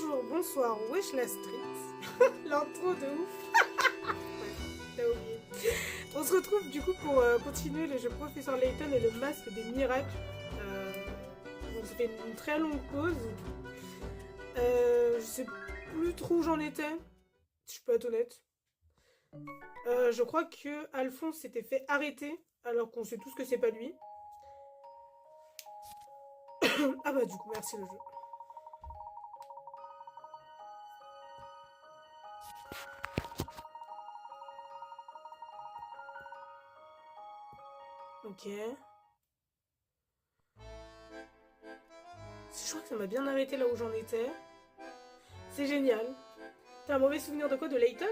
Bonjour, bonsoir, wesh la street. L'intro de ouf. T'as oublié. On se retrouve du coup pour continuer le jeu Professeur Layton et le masque des miracles. Donc ça fait une très longue pause. Je sais plus trop où j'en étais, si je peux être honnête. Je crois que Alphonse s'était fait arrêter alors qu'on sait tous que c'est pas lui. Ah bah du coup merci le jeu. Ok. Je crois que ça m'a bien arrêté là où j'en étais. C'est génial. T'as un mauvais souvenir de quoi? De Layton?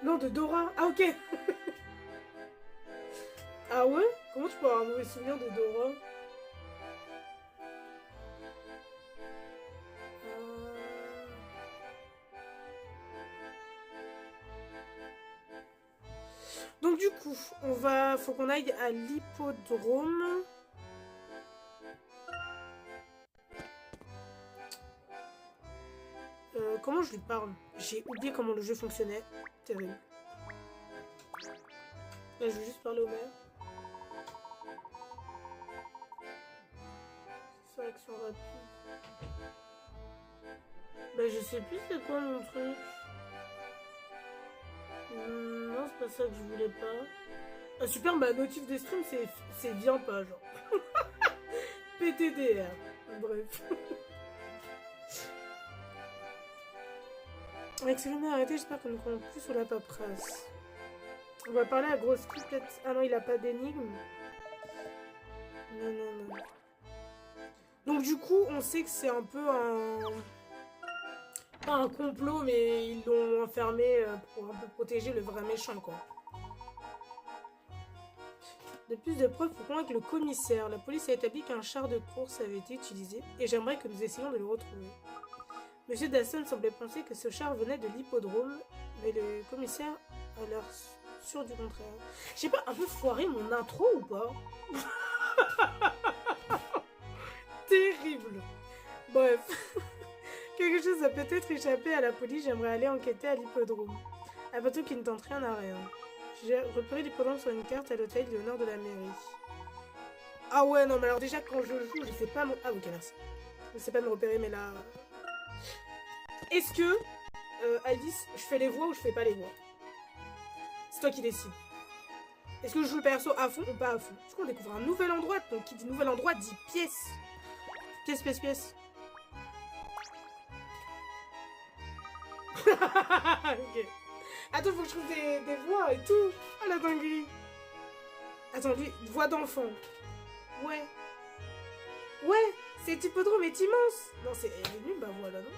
Non, de Dora. Ah ok. Ah ouais? Comment tu peux avoir un mauvais souvenir de Dora? Donc du coup, faut qu'on aille à l'hippodrome. Comment je lui parle? J'ai oublié comment le jeu fonctionnait. Terrible. Là, je vais juste parler au maire. C'est action rapide. Bah je sais plus c'est quoi mon truc. Non, c'est pas ça que je voulais pas. Ah super, ma notif de stream c'est vient pas genre. PTDR. Bref. Avec ce lumière arrêté, j'espère qu'on ne compte plus sur la paperasse. On va parler à Grosse Qui peut-être. Ah non, il a pas d'énigme. Non. Donc du coup, on sait que c'est un peu un... Pas un complot, mais ils l'ont enfermé pour un peu protéger le vrai méchant, quoi. De plus de preuves pour convaincre le commissaire. La police a établi qu'un char de course avait été utilisé et j'aimerais que nous essayions de le retrouver. Monsieur Daston semblait penser que ce char venait de l'hippodrome, mais le commissaire a l'air sûr du contraire. J'ai pas un peu foiré mon intro ou pas? Terrible. Bref. Quelque chose a peut-être échappé à la police, j'aimerais aller enquêter à l'hippodrome. Un bateau qui ne tente rien à rien. J'ai repéré l'hippodrome sur une carte à l'hôtel du nord de la mairie. Ah ouais, non, mais alors déjà quand je joue, je sais pas... Ah ok, merci. Je sais pas me repérer, mais là... Est-ce que, Alice, je fais les voix ou je fais pas les voix? C'est toi qui décides. Est-ce que je joue le perso à fond ou pas à fond? Du coup, on découvre un nouvel endroit. Donc, qui dit nouvel endroit dit pièce. Pièce. Ok. Attends, faut que je trouve des voix et tout. Ah la dinguerie. Attends, lui, voix d'enfant. Ouais, cet hippodrome est immense. Non, elle est nulle, bah voilà, non?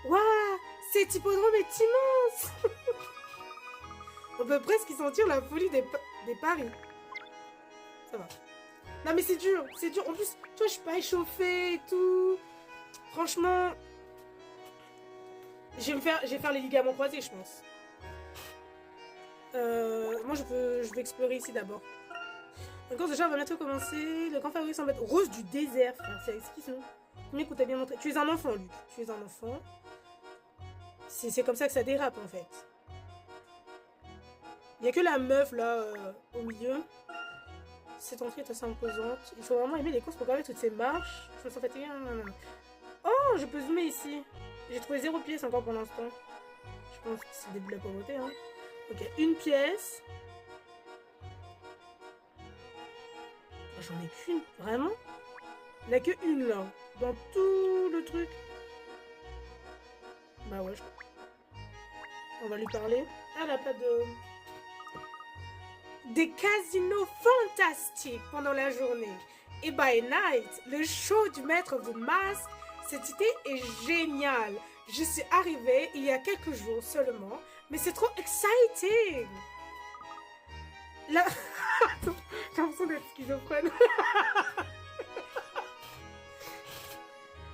Waouh, cet hippodrome est immense. On peut presque y sentir la folie des paris. Ça va. Non mais c'est dur. En plus, toi, je suis pas échauffée et tout. Franchement, je vais faire les ligaments croisés, je pense. Moi, je vais explorer ici d'abord. Donc déjà, on va bientôt commencer. Le camp favori semble être Rose du désert, frère. C'est qui sinon? Mec, t'as bien montré. Tu es un enfant, Luc. Tu es un enfant. C'est comme ça que ça dérape, en fait. Il n'y a que la meuf, là, au milieu. Cette entrée est assez imposante. Il faut vraiment aimer les courses pour graver toutes ces marches. Je me sens fatiguée. Oh, je peux zoomer ici. J'ai trouvé 0 pièce encore pour l'instant. Je pense que c'est le début de la pauvreté, hein. Ok, une pièce. J'en ai qu'une, vraiment? Il n'y en a qu'une, là. Dans tout le truc. Bah ouais, je crois. On va lui parler. Ah, elle a pas de... Des casinos fantastiques pendant la journée. Et by night, le show du maître de masque, cette idée est géniale. Je suis arrivée il y a quelques jours seulement, mais c'est trop exciting. Là... J'ai l'impression d'être schizophrène.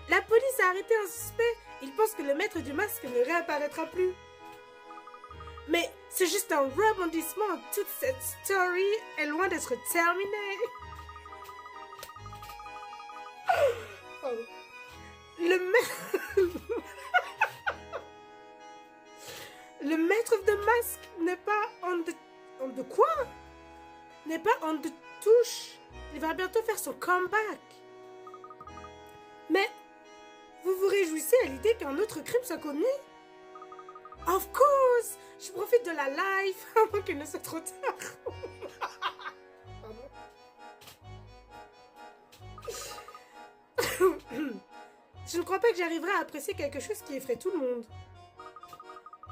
La police a arrêté un suspect. Il pense que le maître du masque ne réapparaîtra plus. Mais c'est juste un rebondissement. Toute cette story est loin d'être terminée. Oh. Le maître de masque n'est pas en de quoi? N'est pas en de touche. Il va bientôt faire son comeback. Mais vous vous réjouissez à l'idée qu'un autre crime soit commis? Of course! Je profite de la life avant qu'il ne soit trop tard. Je ne crois pas que j'arriverai à apprécier quelque chose qui effraie tout le monde.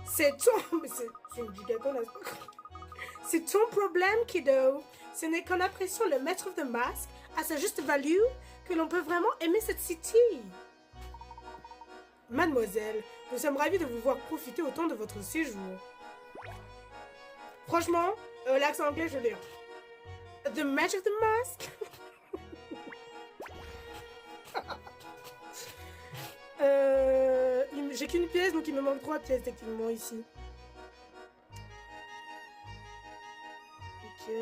C'est ton... C'est une giga connasse. C'est ton problème, kiddo. Ce n'est qu'en appréciant le maître of the mask à sa juste value que l'on peut vraiment aimer cette city. Mademoiselle, nous sommes ravis de vous voir profiter autant de votre séjour. Franchement, l'accent anglais, je l'ai. The Match of the Mask. J'ai qu'une pièce, donc il me manque 3 pièces techniquement ici. Ok.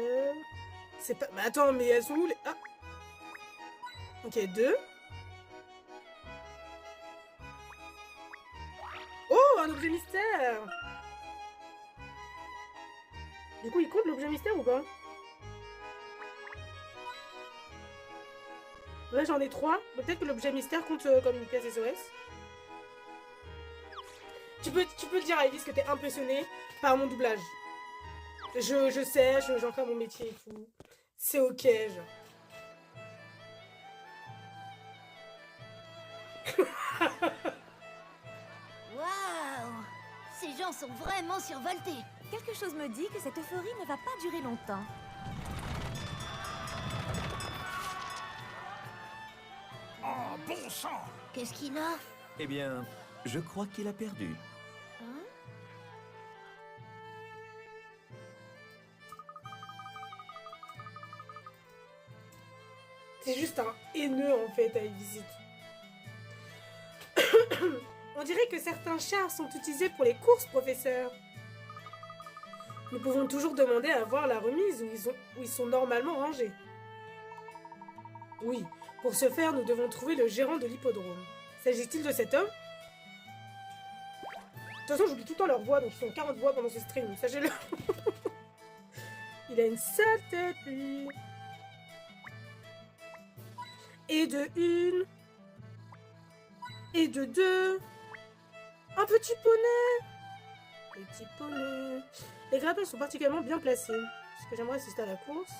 C'est pas... Mais attends, mais elles sont où les... Ah. Ok, 2. Oh, un objet mystère. Du coup, il compte l'objet mystère ou pas? Là, j'en ai 3. Peut-être que l'objet mystère compte comme une pièce SOS. Tu peux le dire à Elise que t'es impressionné par mon doublage. Je sais, j'en fais mon métier et tout. C'est ok, genre. Waouh! Ces gens sont vraiment survoltés. Quelque chose me dit que cette euphorie ne va pas durer longtemps. Oh, bon sang! Qu'est-ce qu'il a? Eh bien, je crois qu'il a perdu. Hein? C'est juste un haineux en fait à visite. On dirait que certains chars sont utilisés pour les courses, professeur. Nous pouvons toujours demander à voir la remise où ils sont normalement rangés. Oui, pour ce faire, nous devons trouver le gérant de l'hippodrome. S'agit-il de cet homme? De toute façon, j'oublie tout le temps leur voix, donc ils sont 40 voix pendant ce stream, sachez-le. Il a une sale tête, lui. Et de 1. Et de 2. Un petit poney. Petit poney. Les grappins sont particulièrement bien placés. Parce que j'aimerais assister à la course.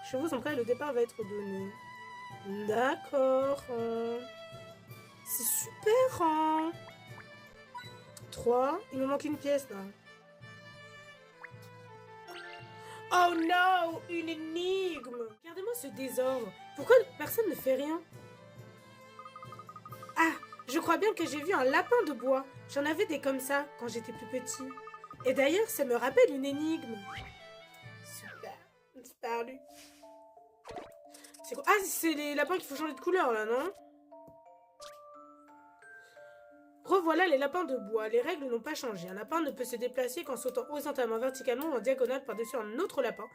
Les chevaux sont prêts et le départ va être donné. D'accord. C'est super. 3. Il me manque une pièce là. Oh non, une énigme. Regardez-moi ce désordre. Pourquoi personne ne fait rien? Ah, je crois bien que j'ai vu un lapin de bois. J'en avais des comme ça quand j'étais plus petit. Et d'ailleurs, ça me rappelle une énigme. Super. Super, lui. C'est quoi? Ah, c'est les lapins qu'il faut changer de couleur, là, non? Revoilà les lapins de bois. Les règles n'ont pas changé. Un lapin ne peut se déplacer qu'en sautant horizontalement, verticalement ou en diagonale par-dessus un autre lapin.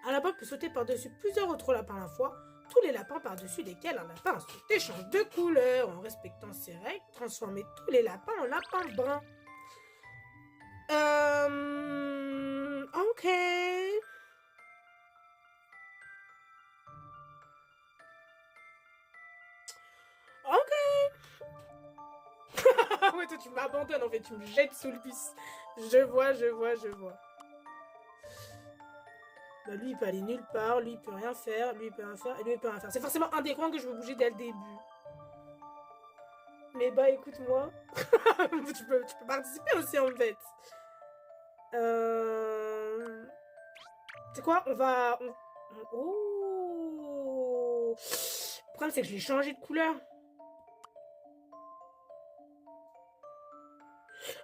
Un lapin peut sauter par-dessus plusieurs autres lapins à la fois. Tous les lapins par-dessus lesquels un lapin a sauté changent de couleur. En respectant ces règles, transformer tous les lapins en lapins bruns. Ok. Ok. Ouais, toi tu m'abandonnes en fait, tu me jettes sous le bus. Je vois. Bah lui il peut aller nulle part, lui il peut rien faire, lui il peut rien faire, et lui il peut rien faire. C'est forcément un des coins que je veux bouger dès le début. Mais bah écoute-moi. tu peux participer aussi en fait. C'est quoi? Oh. Le problème c'est que je l'ai changé de couleur.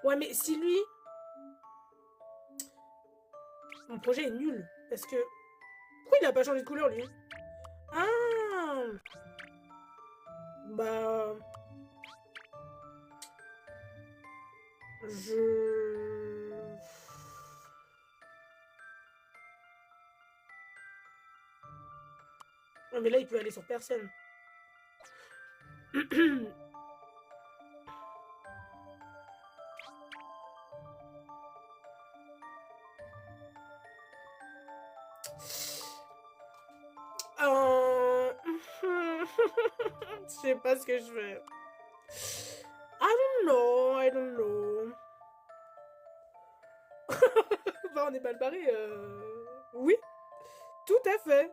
Ouais, mais si lui... Mon projet est nul. Parce que... Pourquoi il a pas changé de couleur, lui? Ah! Bah... Je... Ouais, mais là, il peut aller sur personne. Je sais pas ce que je fais. I don't know. Bah, on est mal barré. Oui, tout à fait.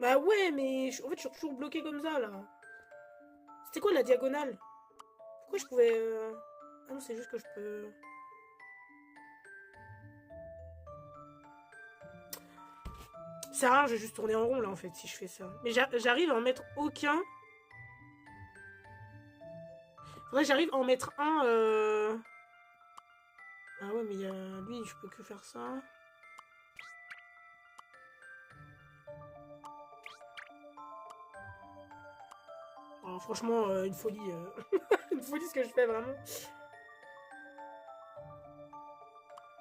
Bah ouais, mais en fait, je suis toujours bloqué comme ça, là. C'était quoi la diagonale? Pourquoi je pouvais... Ah non, c'est juste que je peux... C'est rare, je vais juste tourner en rond, là, en fait, si je fais ça. Mais j'arrive à en mettre aucun. Faudrait que j'arrive à en mettre un... Ah ouais, mais lui, je peux que faire ça. Oh, franchement, une folie. Une folie ce que je fais, vraiment.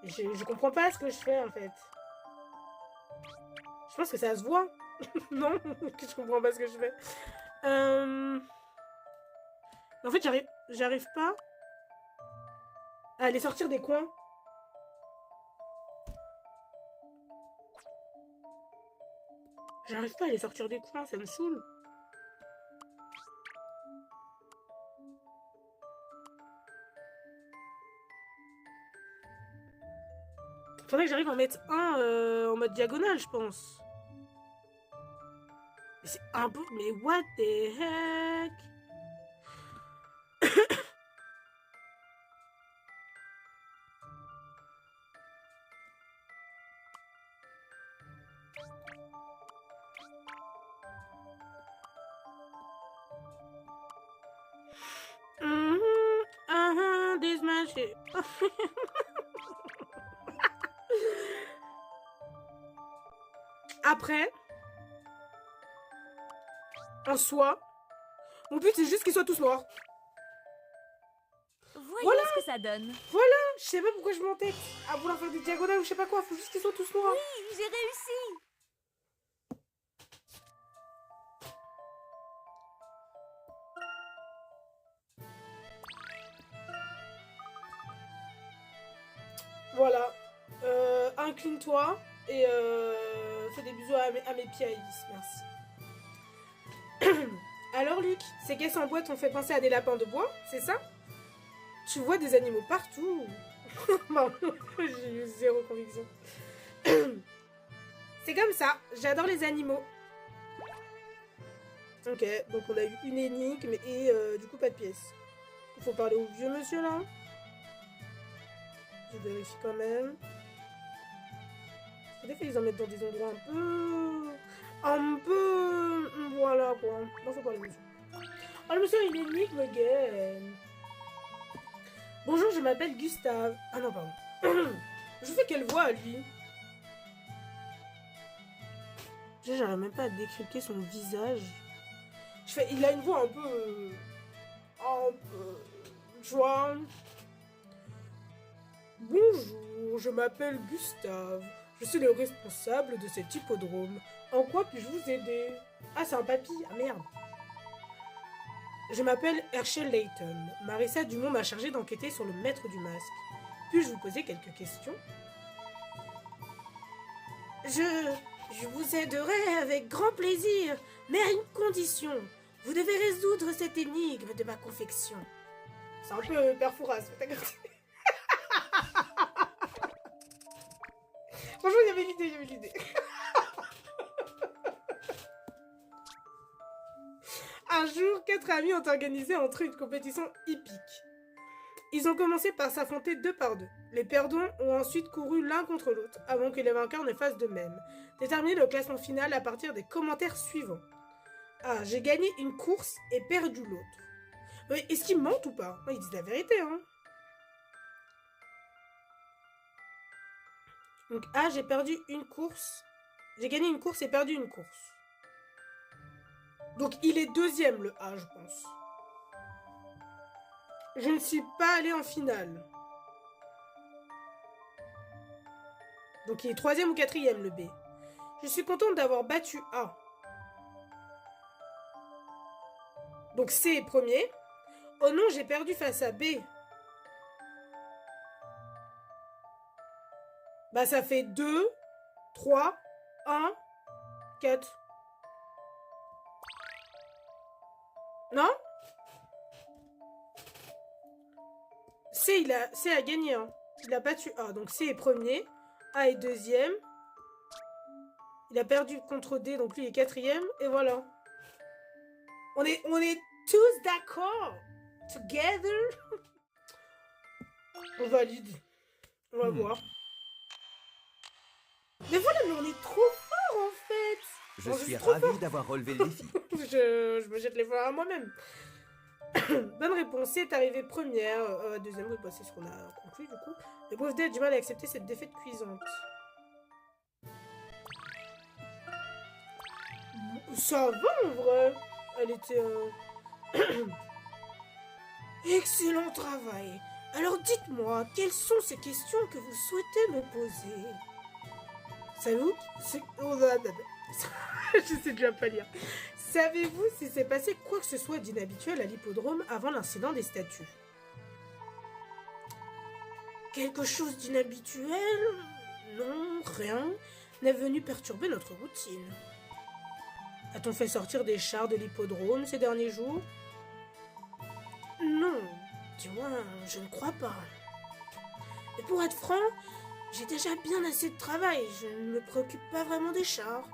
Je comprends pas ce que je fais, en fait. Je pense que ça se voit. Non, que je comprends pas ce que je fais. En fait, j'arrive pas à aller sortir des coins. J'arrive pas à aller sortir des coins, ça me saoule. Faudrait que j'arrive à en mettre un en mode diagonale, je pense. C'est un peu... Mais what the heck? This man shit. Après, en soi, mon but c'est juste qu'ils soient tous noirs. Voyons Voilà. ce que ça donne. Je sais pas pourquoi je m'entête à vouloir faire des diagonales ou je sais pas quoi, faut juste qu'ils soient tous noirs. Oui, j'ai réussi. Voilà. Incline-toi et fais des bisous à mes pieds, Alice. Merci. Alors, Luc, ces caisses en bois t'ont fait penser à des lapins de bois, c'est ça? Tu vois des animaux partout. Non, j'ai eu zéro conviction. C'est comme ça, j'adore les animaux. Ok, donc on a eu une énigme et du coup pas de pièces. Il faut parler au vieux monsieur là. Je vérifie quand même. Des fois ils en mettent dans des endroits un peu... Voilà quoi. Non, faut parler au monsieur. Oh, le monsieur a une énigme again. Bonjour, je m'appelle Gustave. Ah non, pardon. Je fais quelle voix à lui? J'arrive même pas à décrypter son visage. Il a une voix un peu... Tu vois. Bonjour, je m'appelle Gustave. Je suis le responsable de cet hippodrome. En quoi puis-je vous aider? Ah, c'est un papy. Ah, merde. Je m'appelle Herschel Layton. Marissa Dumont m'a chargé d'enquêter sur le maître du masque. Puis-je vous poser quelques questions? Je vous aiderai avec grand plaisir, mais à une condition. Vous devez résoudre cette énigme de ma confection. C'est un peu Perfouras, t'as capté? Franchement, il y avait l'idée. Un jour, 4 amis ont organisé entre eux une compétition hippique. Ils ont commencé par s'affronter 2 par 2. Les perdants ont ensuite couru l'un contre l'autre, avant que les vainqueurs ne fassent de même. Déterminez le classement final à partir des commentaires suivants. Ah, j'ai gagné une course et perdu l'autre. Mais est-ce qu'ils mentent ou pas? Ils disent la vérité, hein. Donc A, j'ai perdu une course. J'ai gagné une course et perdu une course. Donc il est deuxième, le A, je pense. Je ne suis pas allé en finale. Donc il est troisième ou quatrième, le B. Je suis contente d'avoir battu A. Donc C est premier. Oh non, j'ai perdu face à B. Bah ça fait 2, 3, 1, 4. Non? C a gagné. Hein. Il a battu A. Donc C est premier. A est deuxième. Il a perdu contre D. Donc lui est quatrième. Et voilà. On est tous d'accord. Together. On valide. On va voir. Mais voilà, mais on est trop fort en fait. Je suis ravi d'avoir relevé le défi. je me jette les fleurs à moi-même. Bonne réponse, c'est arrivé première. Deuxième, oui, bah, c'est ce qu'on a conclu du coup. Le pauvre D a du mal à accepter cette défaite cuisante. Ça va en vrai. Elle était... Excellent travail. Alors dites-moi, quelles sont ces questions que vous souhaitez me poser? Savez-vous... Je sais déjà pas lire. Savez-vous s'il s'est passé quoi que ce soit d'inhabituel à l'hippodrome avant l'incident des statues? Quelque chose d'inhabituel? Non, rien n'est venu perturber notre routine. A-t-on fait sortir des chars de l'hippodrome ces derniers jours? Non, du moins, je ne crois pas. Et pour être franc, j'ai déjà bien assez de travail, je ne me préoccupe pas vraiment des chars.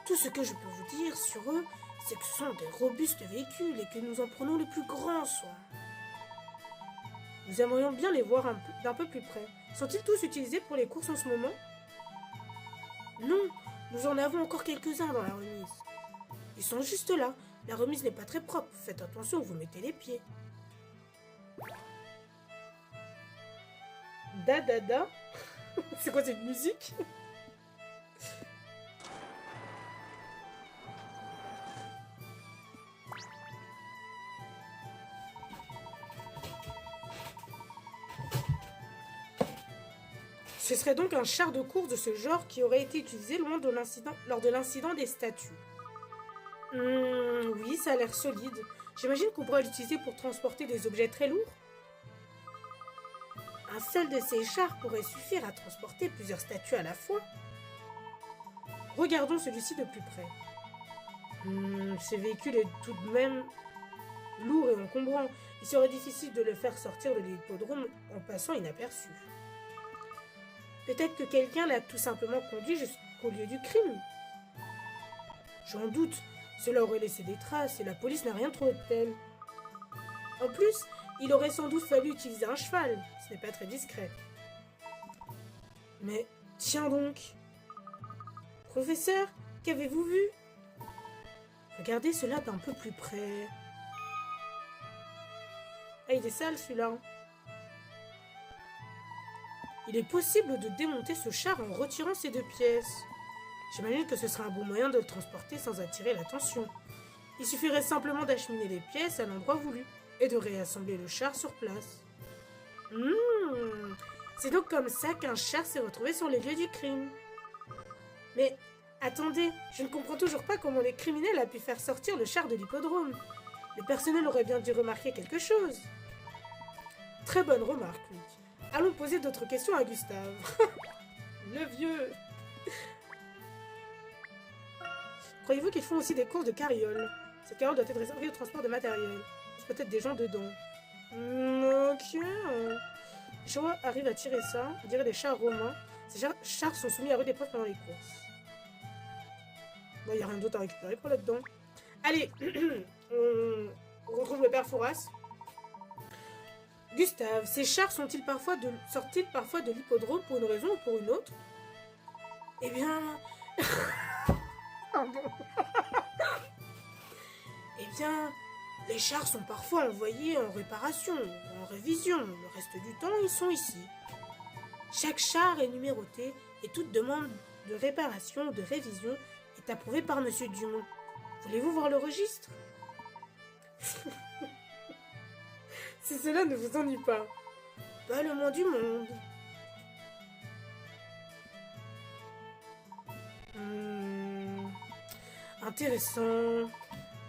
Tout ce que je peux vous dire sur eux, c'est que ce sont des robustes véhicules et que nous en prenons le plus grand soin. Nous aimerions bien les voir d'un peu plus près. Sont-ils tous utilisés pour les courses en ce moment? Non, nous en avons encore quelques-uns dans la remise. Ils sont juste là. La remise n'est pas très propre. Faites attention où vous mettez les pieds. Da da da. C'est quoi cette musique? Ce serait donc un char de course de ce genre qui aurait été utilisé lors de l'incident des statues. Oui, ça a l'air solide. J'imagine qu'on pourrait l'utiliser pour transporter des objets très lourds. Un seul de ces chars pourrait suffire à transporter plusieurs statues à la fois. Regardons celui-ci de plus près. Ce véhicule est tout de même lourd et encombrant. Il serait difficile de le faire sortir de l'hippodrome en passant inaperçu. Peut-être que quelqu'un l'a tout simplement conduit jusqu'au lieu du crime. J'en doute. Cela aurait laissé des traces et la police n'a rien trouvé de tel. En plus, il aurait sans doute fallu utiliser un cheval. Ce n'est pas très discret. Mais, tiens donc. Professeur, qu'avez-vous vu? Regardez cela d'un peu plus près. Ah, il est sale celui-là. Il est possible de démonter ce char en retirant ces deux pièces. J'imagine que ce serait un bon moyen de le transporter sans attirer l'attention. Il suffirait simplement d'acheminer les pièces à l'endroit voulu et de réassembler le char sur place. C'est donc comme ça qu'un char s'est retrouvé sur les lieux du crime. Mais attendez, je ne comprends toujours pas comment les criminels ont pu faire sortir le char de l'hippodrome. Le personnel aurait bien dû remarquer quelque chose. Très bonne remarque, Luc. Allons poser d'autres questions à Gustave. Le vieux. Croyez-vous qu'ils font aussi des courses de carrioles? Cette carriole doit être réservée au transport de matériel. Il y a peut-être des gens dedans. Ok. Les chevaux arrivent à tirer ça. On dirait des chars romains. Ces chars sont soumis à rude épreuve pendant les courses. Bon, il n'y a rien d'autre à récupérer pour là-dedans. Allez, on retrouve le père Fouras. Gustave, ces chars sortent-ils parfois de l'hippodrome pour une raison ou pour une autre? Eh bien... Pardon. Eh bien, Les chars sont parfois envoyés en réparation, ou en révision. Le reste du temps, ils sont ici. Chaque char est numéroté et toute demande de réparation ou de révision est approuvée par Monsieur Dumont. Voulez-vous voir le registre? Si cela ne vous ennuie pas. Pas le moins du monde. Intéressant.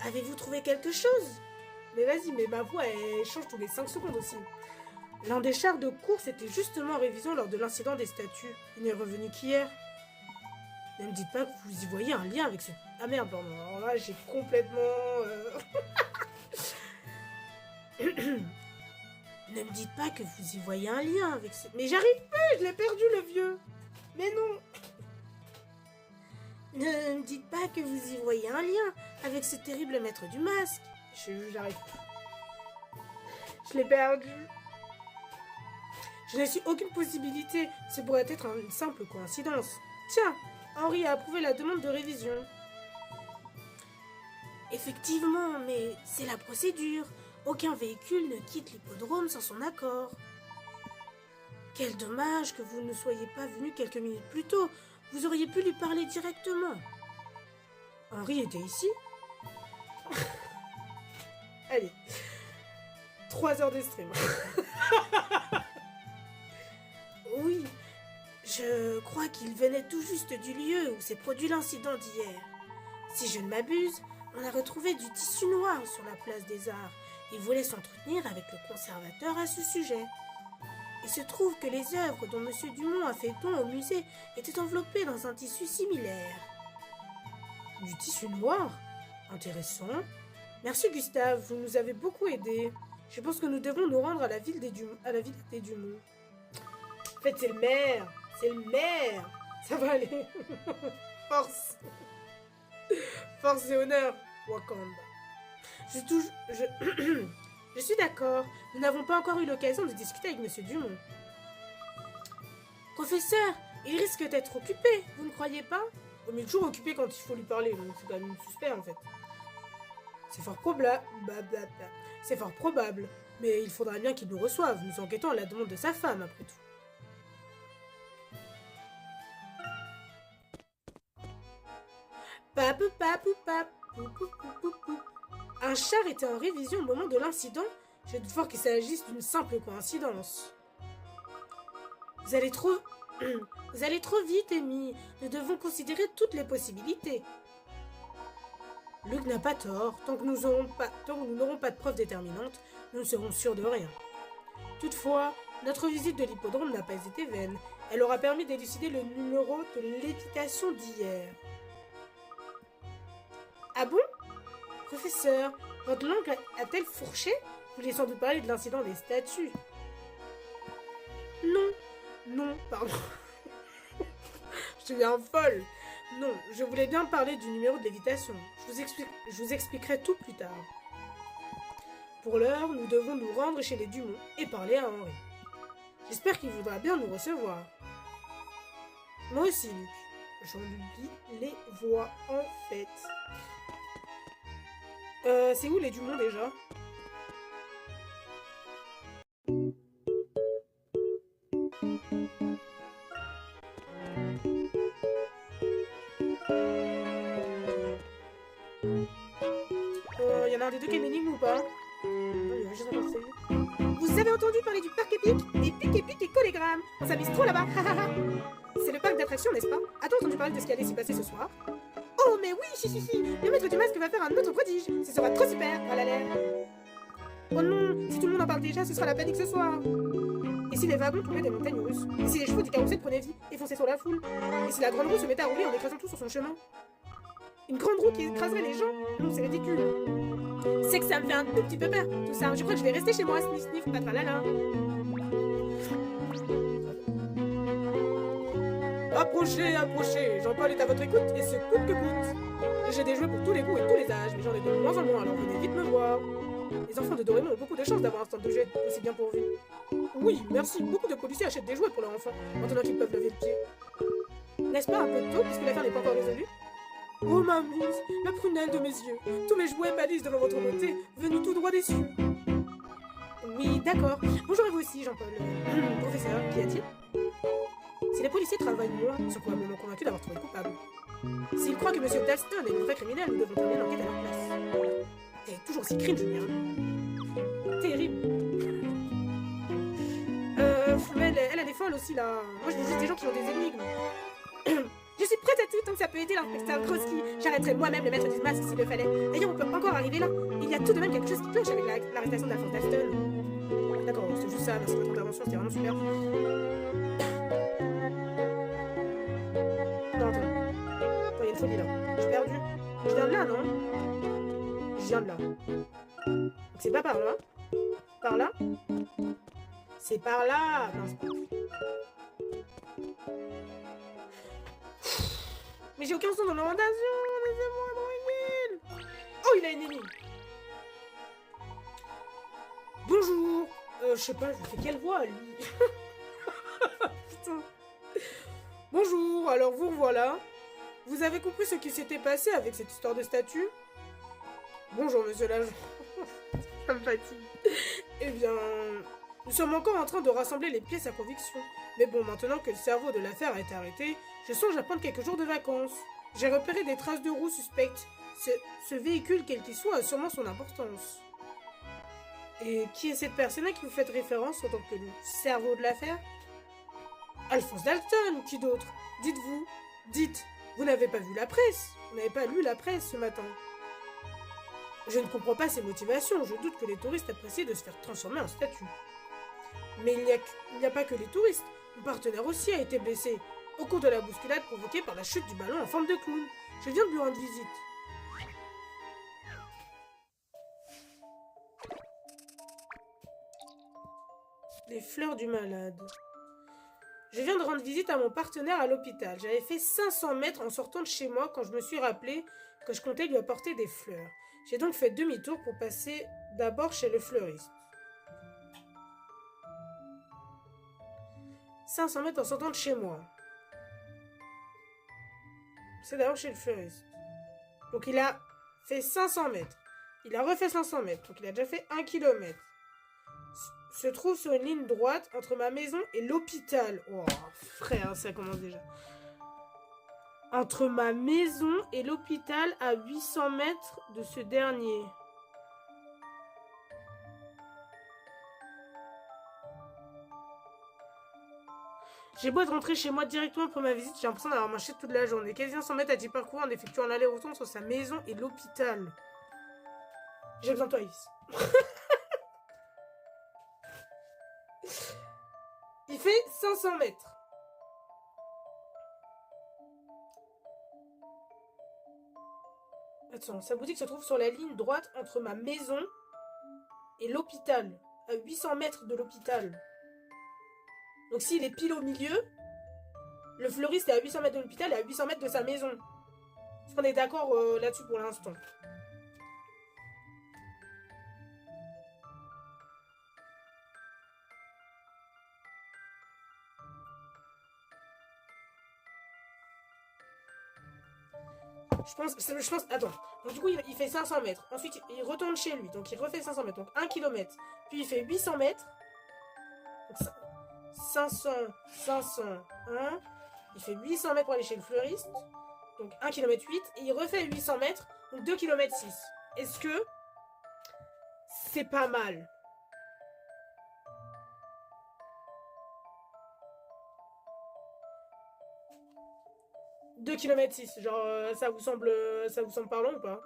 Avez-vous trouvé quelque chose? Mais vas-y, mais ma voix, elle change tous les 5 secondes aussi. L'un des chars de course était justement en révision lors de l'incident des statues. Il n'est revenu qu'hier. Ne me dites pas que vous y voyez un lien avec ce... Ah merde, pardon. Alors là, j'ai complètement... Ne me dites pas que vous y voyez un lien avec ce... Mais j'arrive pas, je l'ai perdu, le vieux. Mais non. Ne me dites pas que vous y voyez un lien avec ce terrible maître du masque. J'arrive pas. Je l'ai perdu. Je n'ai su aucune possibilité. Ce pourrait être une simple coïncidence. Tiens, Henri a approuvé la demande de révision. Effectivement, mais c'est la procédure. Aucun véhicule ne quitte l'hippodrome sans son accord. Quel dommage que vous ne soyez pas venu quelques minutes plus tôt. Vous auriez pu lui parler directement. Henri était ici. Allez. 3 heures de stream. Oui, je crois qu'il venait tout juste du lieu où s'est produit l'incident d'hier. Si je ne m'abuse, on a retrouvé du tissu noir sur la place des Arts. Il voulait s'entretenir avec le conservateur à ce sujet. Il se trouve que les œuvres dont M. Dumont a fait don au musée étaient enveloppées dans un tissu similaire. Du tissu noir? Intéressant. Merci Gustave, vous nous avez beaucoup aidés. Je pense que nous devons nous rendre à la ville des Dumont. En fait, c'est le maire. C'est le maire. Ça va aller. Force. Force et honneur, Wakanda. Je suis d'accord. Nous n'avons pas encore eu l'occasion de discuter avec M. Dumont. Professeur, il risque d'être occupé, vous ne croyez pas? Il est toujours occupé quand il faut lui parler, donc c'est quand même suspect en fait. C'est fort probable. C'est fort probable. Mais il faudra bien qu'il nous reçoive. Nous enquêtons à la demande de sa femme, après tout. Un char était en révision au moment de l'incident. J'ai de fort qu'il s'agisse d'une simple coïncidence. Vous allez trop vite, Amy. Nous devons considérer toutes les possibilités. Luc n'a pas tort. Tant que nous n'aurons pas de preuves déterminantes, nous ne serons sûrs de rien. Toutefois, notre visite de l'hippodrome n'a pas été vaine. Elle aura permis d'élucider le numéro de lévitation d'hier. Ah bon? Professeur, votre langue a-t-elle fourché? Vous voulez sans doute parler de l'incident des statues. Non, pardon. Je deviens folle. Non, je voulais bien parler du numéro de lévitation. Je vous expliquerai tout plus tard. Pour l'heure, nous devons nous rendre chez les Dumont et parler à Henri. J'espère qu'il voudra bien nous recevoir. Moi aussi, Luc. J'en oublie les voix, en fait. C'est où les Dumont déjà? Y en a un des deux qui est une énigme ou pas? Vous avez entendu parler du parc épique? Des pics épiques et colégrammes. On s'amuse trop là-bas. C'est le parc d'attractions, n'est-ce pas? As-tu entendu parler de ce qui allait s'y passer ce soir? Oh, mais oui, si. Le maître du masque va faire un autre prodige. Ce sera trop super, à la l'air. Oh non, si tout le monde en parle déjà, ce sera la panique ce soir. Et si les wagons tombaient des montagnes russes? Et si les chevaux du carrousel prenaient vie et fonçaient sur la foule? Et si la grande roue se mettait à rouler en écrasant tout sur son chemin? Une grande roue qui écraserait les gens? Non, c'est ridicule. C'est que ça me fait un tout petit peu peur, tout ça. Je crois que je vais rester chez moi, sniff, pas tralala. Approchez, Jean-Paul est à votre écoute et ce coûte que coûte. J'ai des jouets pour tous les goûts et tous les âges, mais j'en ai de moins en moins, alors venez vite me voir. Les enfants de Doraemon ont beaucoup de chance d'avoir un stand de jouets aussi bien pourvu. Oui, merci, beaucoup de policiers achètent des jouets pour leurs enfants, maintenant qu'ils peuvent lever le pied. N'est-ce pas un peu tôt, puisque l'affaire n'est pas encore résolue? Oh ma muse, la prunelle de mes yeux. Tous mes jouets pâlissent devant votre beauté, venus tout droit des cieux. Oui, d'accord. Bonjour à vous aussi, Jean-Paul. Professeur, qu'y a-t-il? Si les policiers travaillent moins, ils sont probablement convaincus d'avoir trouvé le coupable. S'ils croient que Monsieur Dalston est le vrai criminel, nous devons terminer l'enquête à leur place. T'es toujours aussi cringe, Julien. Terrible. Mais elle est folle aussi, là. Moi, je dis juste des gens qui ont des énigmes. Je suis prête à tout tant que ça peut aider l'inspecteur Krosky. J'arrêterai moi-même le maître du masque s'il le fallait. D'ailleurs, on peut encore arriver là. Il y a tout de même quelque chose qui cloche avec l'arrestation d'Alphonse Dalston. D'accord, c'est juste ça. Merci de votre intervention, c'était vraiment super. Non, attends. Attends, il y a une folie là. Je suis perdue. Je viens de là, non? Je viens de là. Donc c'est pas par là. Par là? C'est par là. Non, c'est pas là. Mais j'ai aucun son dans l'orientation. Laissez-moi tranquille. Oh, il a une énigme. Bonjour. Je sais pas, je fais quelle voix, lui? Putain. Bonjour, alors vous revoilà. Vous avez compris ce qui s'était passé avec cette histoire de statue? Bonjour, monsieur l'agent. Ça me fatigue. Eh bien, nous sommes encore en train de rassembler les pièces à conviction. Mais bon, maintenant que le cerveau de l'affaire a été arrêté, je songe à prendre quelques jours de vacances. J'ai repéré des traces de roues suspectes. Ce véhicule, quel qu'il soit, a sûrement son importance. Et qui est cette personne à qui vous faites référence en tant que le cerveau de l'affaire? Alphonse Dalton, qui d'autre? Dites, vous n'avez pas vu la presse? Vous n'avez pas lu la presse ce matin? Je ne comprends pas ses motivations, je doute que les touristes apprécient de se faire transformer en statue. Mais il n'y a pas que les touristes, mon partenaire aussi a été blessé, au cours de la bousculade provoquée par la chute du ballon en forme de clown. Je viens de lui rendre visite. Les fleurs du malade. Je viens de rendre visite à mon partenaire à l'hôpital. J'avais fait 500 mètres en sortant de chez moi quand je me suis rappelé que je comptais lui apporter des fleurs. J'ai donc fait demi-tour pour passer d'abord chez le fleuriste. 500 mètres en sortant de chez moi. C'est d'abord chez le fleuriste. Donc il a fait 500 mètres. Il a refait 500 mètres. Donc il a déjà fait 1 kilomètre. Se trouve sur une ligne droite entre ma maison et l'hôpital. Oh, frère, ça commence déjà. Entre ma maison et l'hôpital à 800 mètres de ce dernier. J'ai beau être rentré chez moi directement pour ma visite, j'ai l'impression d'avoir marché toute la journée. Quasiment 100 mètres à 10 parcours en effectuant un aller-retour entre sa maison et l'hôpital. J'ai besoin de toi, Iris. Il fait 500 mètres. Attends, sa boutique se trouve sur la ligne droite entre ma maison et l'hôpital. À 800 mètres de l'hôpital. Donc s'il est pile au milieu, le fleuriste est à 800 mètres de l'hôpital et à 800 mètres de sa maison. Est-ce qu'on est d'accord là-dessus pour l'instant? Je pense, attends. Donc du coup, il fait 500 mètres. Ensuite, il retourne chez lui. Donc il refait 500 mètres. Donc 1 kilomètre. Puis il fait 800 mètres. Donc 500, 501. Il fait 800 mètres pour aller chez le fleuriste. Donc 1 km 8. Et il refait 800 mètres. Donc 2 km 6. Est-ce que c'est pas mal? « 2 km 6, genre ça vous semble parlant ou pas?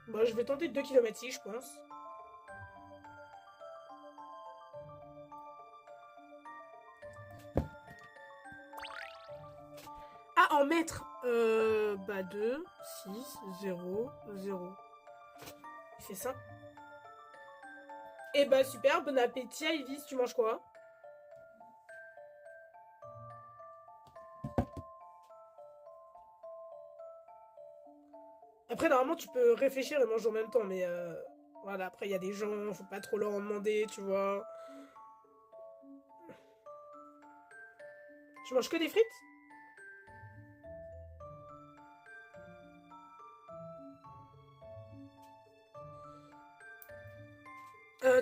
Bon, je vais tenter 2 km 6, je pense. Ah, en mètres. 2, 6, 0, 0. Il fait ça. Eh bah super, bon appétit Ivis, tu manges quoi? Après normalement tu peux réfléchir et manger en même temps, mais voilà, après il y a des gens, faut pas trop leur en demander, tu vois. Tu manges que des frites?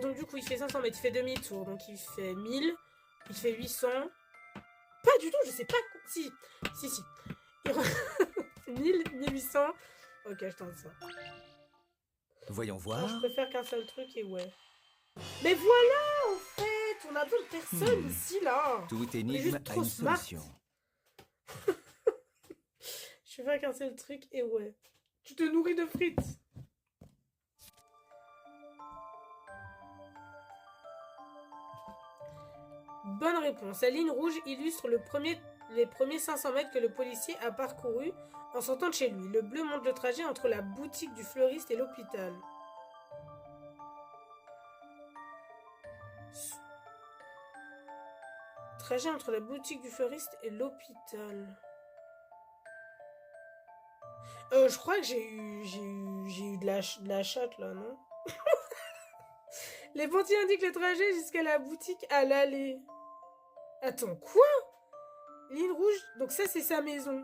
Donc du coup il fait 500 mètres, il fait demi-tour, donc il fait 1000, il fait 800. Pas du tout, je sais pas. Si. Il 1000, 1800. Ok, je tente ça. Voyons Non, voir. je préfère qu'un seul truc et ouais. Mais voilà, en fait, on a besoin de personne ici, là. Toute On est énigme juste a trop une smart. solution. Je préfère qu'un seul truc et ouais. Tu te nourris de frites. Bonne réponse. La ligne rouge illustre les premiers 500 mètres que le policier a parcouru en sortant de chez lui. Le bleu montre le trajet entre la boutique du fleuriste et l'hôpital. Trajet entre la boutique du fleuriste et l'hôpital. Je crois que j'ai eu de la chatte là, non? Les pontiers indiquent le trajet jusqu'à la boutique à l'aller. Attends, quoi? Ligne rouge, donc ça c'est sa maison.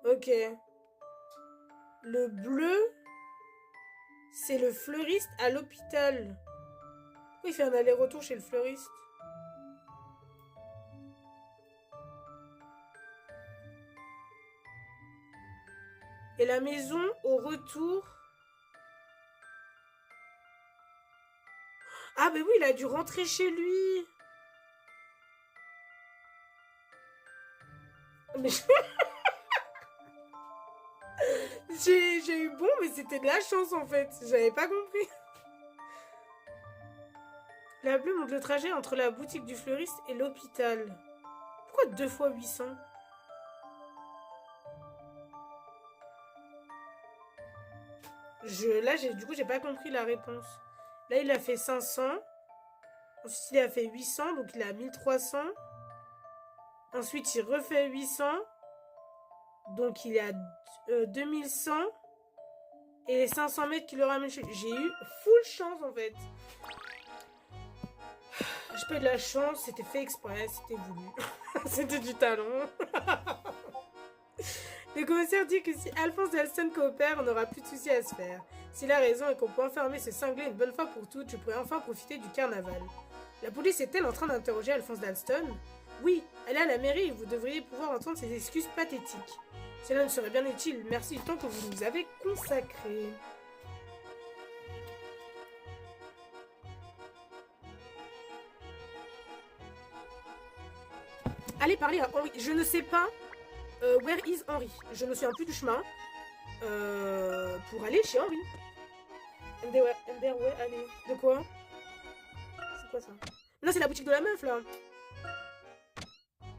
Ok. Le bleu, c'est le fleuriste à l'hôpital. Pourquoi il fait un aller-retour chez le fleuriste? Et la maison, au retour... Ah mais oui, il a dû rentrer chez lui. Mais j'ai eu bon, mais c'était de la chance en fait. J'avais pas compris. La bleue montre le trajet entre la boutique du fleuriste et l'hôpital. Pourquoi 2 fois 800? Là, du coup, j'ai pas compris la réponse. Là, il a fait 500. Ensuite, il a fait 800, donc il a 1300. Ensuite, il refait 800. Donc, il a 2100. Et les 500 mètres qu'il aura mis. J'ai eu full chance, en fait. J'ai pas eu de la chance, c'était fait exprès, c'était voulu. C'était du talent. Le commissaire dit que si Alphonse Dalston coopère, on n'aura plus de soucis à se faire. S'il a raison et qu'on peut enfermer ce cinglé une bonne fois pour toutes, je pourrais enfin profiter du carnaval. La police est-elle en train d'interroger Alphonse Dalston? Oui, elle est à la mairie et vous devriez pouvoir entendre ses excuses pathétiques. Cela ne serait bien utile, merci du temps que vous nous avez consacré. Allez parler à Henri. Je ne sais pas where is Henri. Je ne me souviens plus du chemin pour aller chez Henri. MDR, allez. De quoi? C'est quoi ça? Non, c'est la boutique de la meuf là.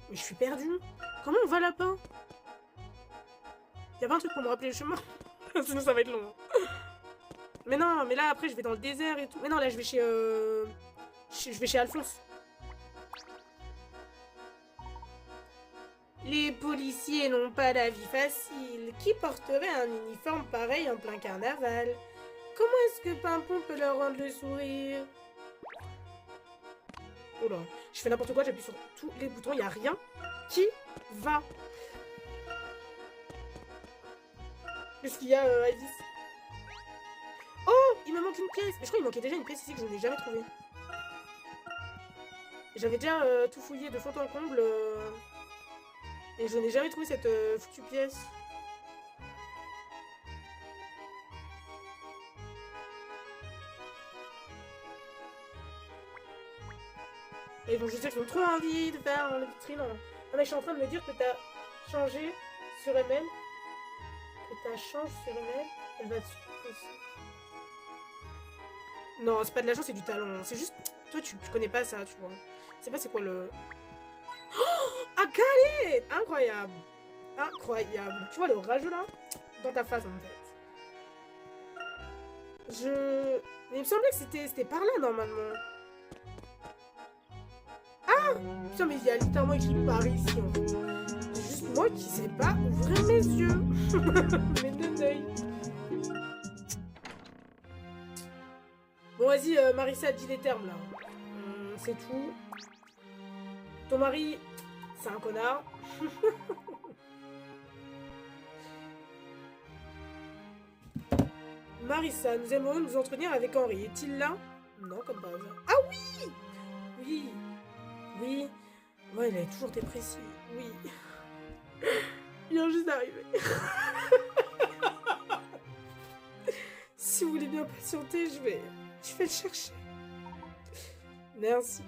Mais je suis perdue. Comment on va là-bas? Y'a pas un truc pour me rappeler le chemin? Sinon ça va être long. Mais non, mais là après je vais dans le désert et tout. Mais non, là je vais chez je vais chez Alphonse. Les policiers n'ont pas la vie facile. Qui porterait un uniforme pareil en plein carnaval? Comment est-ce que Pimpon peut leur rendre le sourire? Oh là, je fais n'importe quoi, j'appuie sur tous les boutons, il n'y a rien qui va. Qu'est-ce qu'il y a, Alice? Oh, il me manque une pièce. Mais je crois qu'il manquait déjà une pièce ici que je n'ai jamais trouvée. J'avais déjà tout fouillé de fond en comble. Et je n'ai jamais trouvé cette foutue pièce. Et donc je sais qu'ils ont trop envie de faire le vitrine. Ah mais je suis en train de me dire que t'as changé sur ML. Que t'as changé sur ML. Elle va dessus aussi. Non, c'est pas de la chance, c'est du talent. C'est juste... Toi, tu connais pas ça, tu vois. C'est pas c'est quoi le... Oh, I got it! Incroyable. Incroyable. Tu vois le rageux là? Dans ta face en fait. Mais il me semblait que c'était par là, normalement. Ah! Putain, mais il y a littéralement écrit par ici, en fait. C'est juste moi qui sais pas ouvrir mes yeux. Mes deux œils. Bon, vas-y, Marissa, dis les termes, là. C'est tout. Ton mari, c'est un connard. Marissa, nous aimerions nous entretenir avec Henri. Est-il là? Non, comme par hasard. Ah oui! Oui. Oui. Ouais, il est toujours dépressif. Oui. Il vient juste d'arriver. Si vous voulez bien patienter, je vais le chercher. Merci.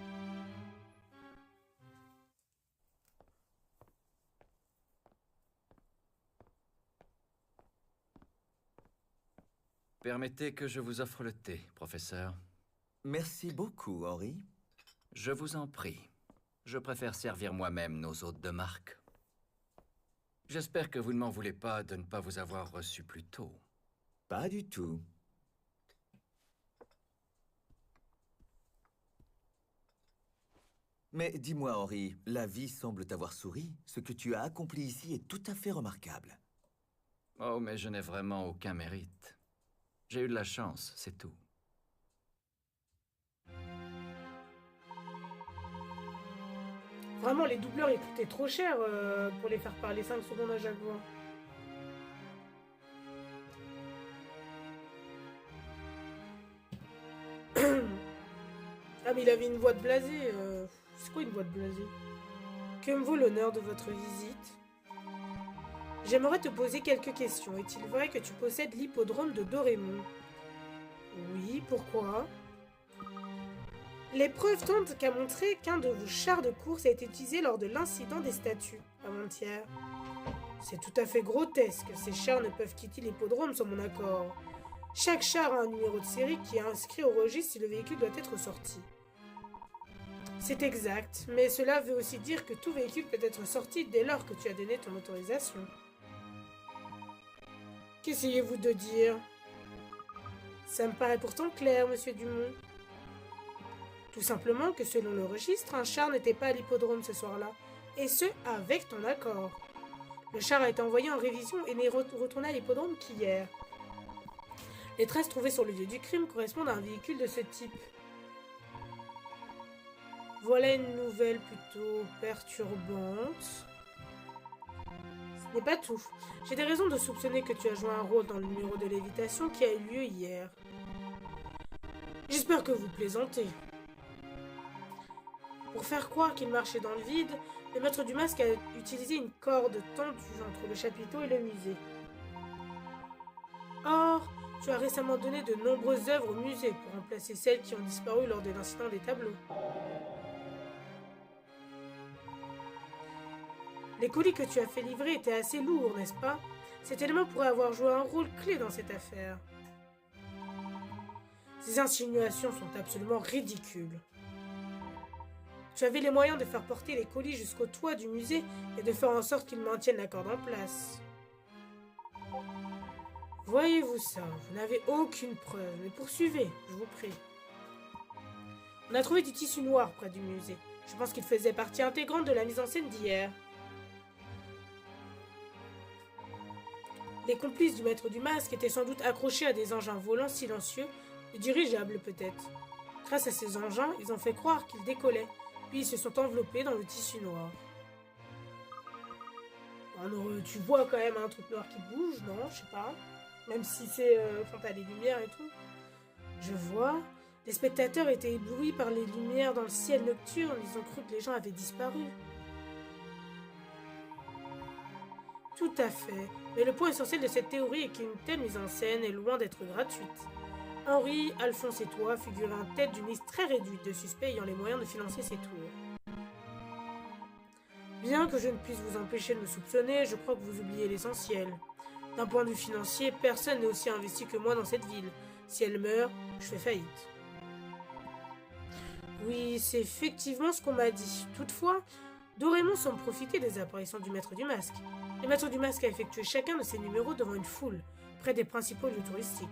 Permettez que je vous offre le thé, professeur. Merci beaucoup, Henri. Je vous en prie. Je préfère servir moi-même nos hôtes de marque. J'espère que vous ne m'en voulez pas de ne pas vous avoir reçu plus tôt. Pas du tout. Mais dis-moi, Henri, la vie semble t'avoir souri. Ce que tu as accompli ici est tout à fait remarquable. Oh, mais je n'ai vraiment aucun mérite. J'ai eu de la chance, c'est tout. Vraiment, les doubleurs, ils coûtaient trop cher pour les faire parler 5 secondes à chaque fois. Ah, mais il avait une voix de blasé. C'est quoi une voix de blasé? Que me vaut l'honneur de votre visite? J'aimerais te poser quelques questions. Est-il vrai que tu possèdes l'hippodrome de Doraemon? Oui, pourquoi? Les preuves tentent qu'à montrer qu'un de vos chars de course a été utilisé lors de l'incident des statues, avant-hier. C'est tout à fait grotesque. Ces chars ne peuvent quitter l'hippodrome sans mon accord. Chaque char a un numéro de série qui est inscrit au registre si le véhicule doit être sorti. C'est exact, mais cela veut aussi dire que tout véhicule peut être sorti dès lors que tu as donné ton autorisation. Qu'essayez-vous de dire? Ça me paraît pourtant clair, monsieur Dumont. Tout simplement que selon le registre, un char n'était pas à l'hippodrome ce soir-là, et ce, avec ton accord. Le char a été envoyé en révision et n'est retourné à l'hippodrome qu'hier. Les traces trouvées sur le lieu du crime correspondent à un véhicule de ce type. Voilà une nouvelle plutôt perturbante. Ce n'est pas tout. J'ai des raisons de soupçonner que tu as joué un rôle dans le numéro de lévitation qui a eu lieu hier. J'espère que vous plaisantez. Pour faire croire qu'il marchait dans le vide, le maître du masque a utilisé une corde tendue entre le chapiteau et le musée. Or, tu as récemment donné de nombreuses œuvres au musée pour remplacer celles qui ont disparu lors de l'incident des tableaux. Les colis que tu as fait livrer étaient assez lourds, n'est-ce pas? Cet élément pourrait avoir joué un rôle clé dans cette affaire. Ces insinuations sont absolument ridicules. Tu avais les moyens de faire porter les colis jusqu'au toit du musée et de faire en sorte qu'ils maintiennent la corde en place. Voyez-vous ça, vous n'avez aucune preuve, mais poursuivez, je vous prie. On a trouvé du tissu noir près du musée. Je pense qu'il faisait partie intégrante de la mise en scène d'hier. Les complices du maître du masque étaient sans doute accrochés à des engins volants silencieux, et dirigeables peut-être. Grâce à ces engins, ils ont fait croire qu'ils décollaient, puis ils se sont enveloppés dans le tissu noir. Alors, tu vois quand même un truc noir qui bouge, non? Je sais pas. Même si c'est... Enfin, t'as les lumières et tout. Je vois. Les spectateurs étaient éblouis par les lumières dans le ciel nocturne. Ils ont cru que les gens avaient disparu. Tout à fait. Mais le point essentiel de cette théorie est qu'une telle mise en scène est loin d'être gratuite. Henri, Alphonse et toi figurez en tête d'une liste très réduite de suspects ayant les moyens de financer ces tours. Bien que je ne puisse vous empêcher de me soupçonner, je crois que vous oubliez l'essentiel. D'un point de vue financier, personne n'est aussi investi que moi dans cette ville. Si elle meurt, je fais faillite. Oui, c'est effectivement ce qu'on m'a dit. Toutefois, Doraemon semble profiter des apparitions du maître du masque. Le maître du masque a effectué chacun de ses numéros devant une foule, près des principaux lieux touristiques.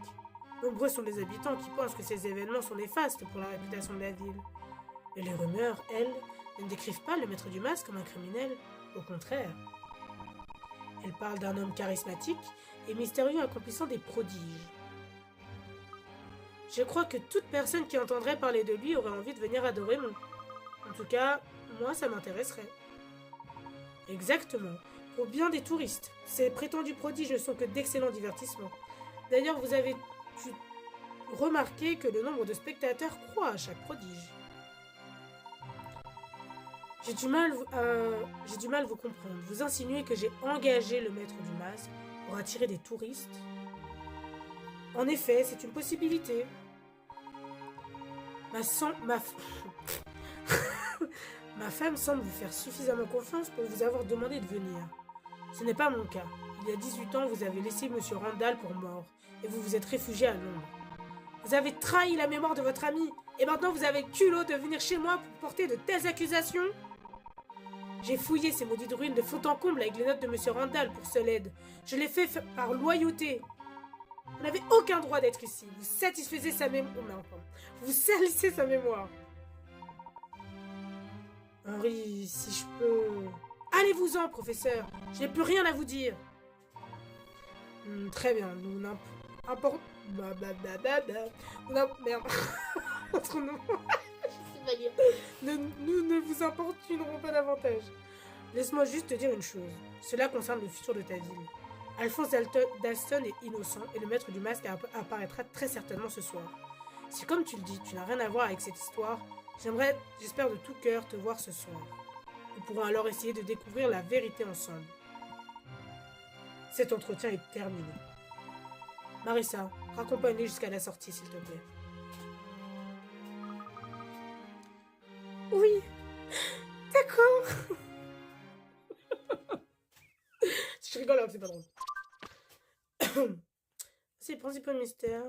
Nombreux sont les habitants qui pensent que ces événements sont néfastes pour la réputation de la ville. Et les rumeurs, elles, ne décrivent pas le maître du masque comme un criminel. Au contraire. Elles parlent d'un homme charismatique et mystérieux accomplissant des prodiges. Je crois que toute personne qui entendrait parler de lui aurait envie de venir à Dorémon. En tout cas, moi, ça m'intéresserait. Exactement. Pour bien des touristes, ces prétendus prodiges ne sont que d'excellents divertissements. D'ailleurs, vous avez dû remarquer que le nombre de spectateurs croît à chaque prodige. J'ai du mal à vous comprendre. Vous insinuez que j'ai engagé le maître du masque pour attirer des touristes? En effet, c'est une possibilité. Ma femme semble vous faire suffisamment confiance pour vous avoir demandé de venir. Ce n'est pas mon cas. Il y a 18 ans, vous avez laissé M. Randall pour mort, et vous vous êtes réfugié à Londres. Vous avez trahi la mémoire de votre ami, et maintenant vous avez le culot de venir chez moi pour porter de telles accusations? J'ai fouillé ces maudites ruines de fond en comble avec les notes de M. Randall pour seule aide. Je l'ai fait par loyauté. Vous n'avez aucun droit d'être ici. Vous satisfaisez sa mémoire. Vous salissez sa mémoire. Henri, si je peux... Allez-vous-en, professeur. Je n'ai plus rien à vous dire. Très bien. Nous n'importe... Merde. Entre nous... Nous ne vous importunerons pas davantage. Laisse-moi juste te dire une chose. Cela concerne le futur de ta ville. Alphonse Dalston est innocent et le maître du masque apparaîtra très certainement ce soir. Si comme tu le dis, tu n'as rien à voir avec cette histoire, j'espère de tout cœur te voir ce soir. Nous pourrons alors essayer de découvrir la vérité ensemble. Cet entretien est terminé. Marissa, raccompagne-les jusqu'à la sortie, s'il te plaît. Oui, d'accord. Je rigole, c'est pas drôle. C'est le principal mystère.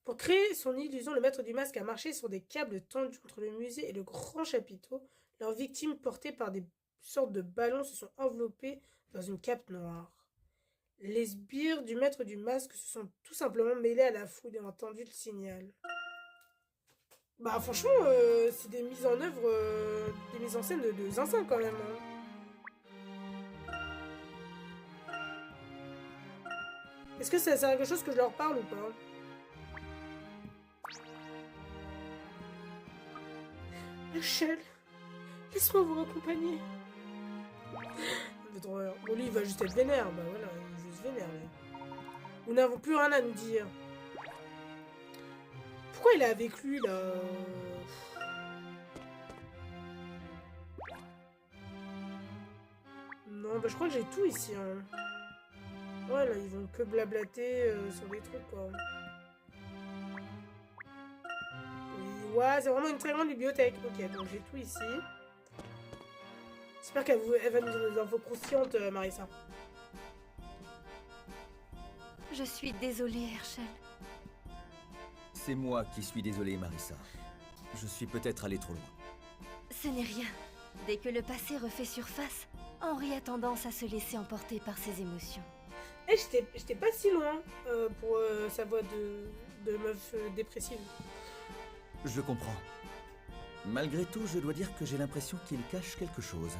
Pour créer son illusion, le maître du masque a marché sur des câbles tendus entre le musée et le grand chapiteau. Leurs victimes, portées par des sortes de ballons, se sont enveloppées dans une cape noire. Les sbires du maître du masque se sont tout simplement mêlés à la foule et ont entendu le signal. Bah franchement, c'est des mises en œuvre, des mises en scène de zinzin quand même. Est-ce que ça sert à quelque chose que je leur parle ou pas? Rachel, laisse-moi vous accompagner. Bon, lui, il va juste être vénère. Bah voilà, il est juste vénère. Mais... Nous n'avons plus rien à nous dire. Pourquoi il est avec lui, là? Non, bah je crois que j'ai tout ici. Hein. Ouais, là, ils vont que blablater sur des trucs, quoi. Oui, ouais, c'est vraiment une très grande bibliothèque. Ok, donc j'ai tout ici. J'espère qu'elle va nous donner des infos croustillantes, Marissa. Je suis désolée, Herschel. C'est moi qui suis désolé, Marissa. Je suis peut-être allé trop loin. Ce n'est rien. Dès que le passé refait surface, Henri a tendance à se laisser emporter par ses émotions. Eh, j'étais pas si loin pour sa voix de meuf dépressive. Je comprends. Malgré tout, je dois dire que j'ai l'impression qu'il cache quelque chose.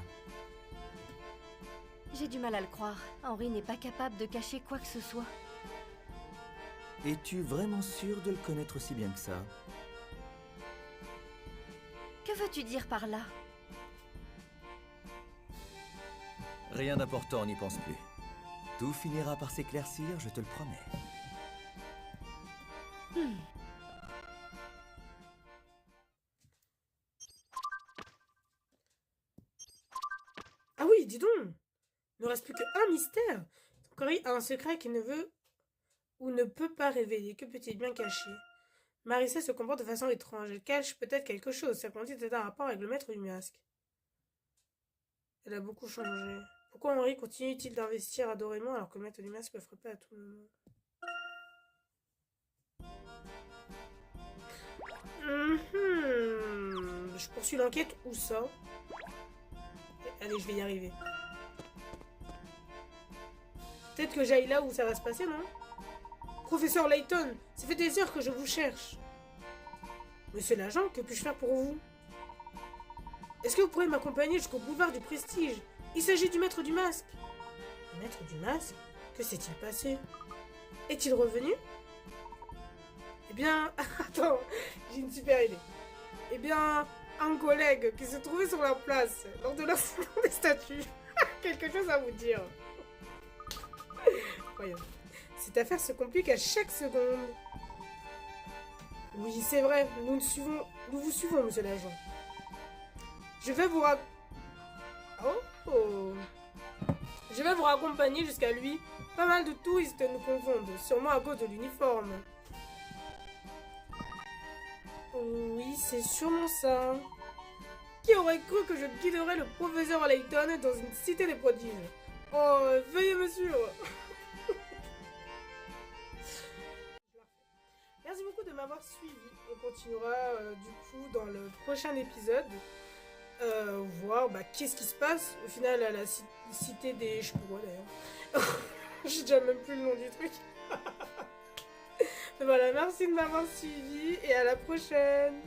J'ai du mal à le croire. Henri n'est pas capable de cacher quoi que ce soit. Es-tu vraiment sûr de le connaître si bien que ça? Que veux-tu dire par là? Rien d'important, n'y pense plus. Tout finira par s'éclaircir, je te le promets. Ah oui, dis donc! Il ne reste plus qu'un mystère. Henri a un secret qu'il ne veut ou ne peut pas révéler. Que peut-il bien cacher? Marissa se comporte de façon étrange. Elle cache peut-être quelque chose. Sa conduite est un rapport avec le maître du masque. Elle a beaucoup changé. Pourquoi Henri continue-t-il d'investir à Dorémon alors que le maître du masque ne le ferait pas à tout moment? Je poursuis l'enquête où ça? Allez, je vais y arriver. Peut-être que j'aille là où ça va se passer, non? Professeur Layton, ça fait des heures que je vous cherche. Monsieur l'agent, que puis-je faire pour vous? Est-ce que vous pourrez m'accompagner jusqu'au boulevard du Prestige? Il s'agit du maître du masque. Le maître du masque? Que s'est-il passé? Est-il revenu? Eh bien... Attends, j'ai une super idée. Eh bien, un collègue qui se trouvait sur la place lors de l'incident des statues. Quelque chose à vous dire. Incroyable. Cette affaire se complique à chaque seconde. Oui, c'est vrai, nous vous suivons, monsieur l'agent. Je vais vous Je vais vous raccompagner jusqu'à lui. Pas mal de touristes nous confondent, sûrement à cause de l'uniforme. Oui, c'est sûrement ça. Qui aurait cru que je guiderais le professeur Layton dans une cité des prodiges? Oh, veuillez me suivre. Merci beaucoup de m'avoir suivi. On continuera du coup dans le prochain épisode. Voir qu'est-ce qui se passe au final à la cité des... Je sais pas quoi d'ailleurs. J'ai déjà même plus le nom du truc. Mais voilà, merci de m'avoir suivi et à la prochaine.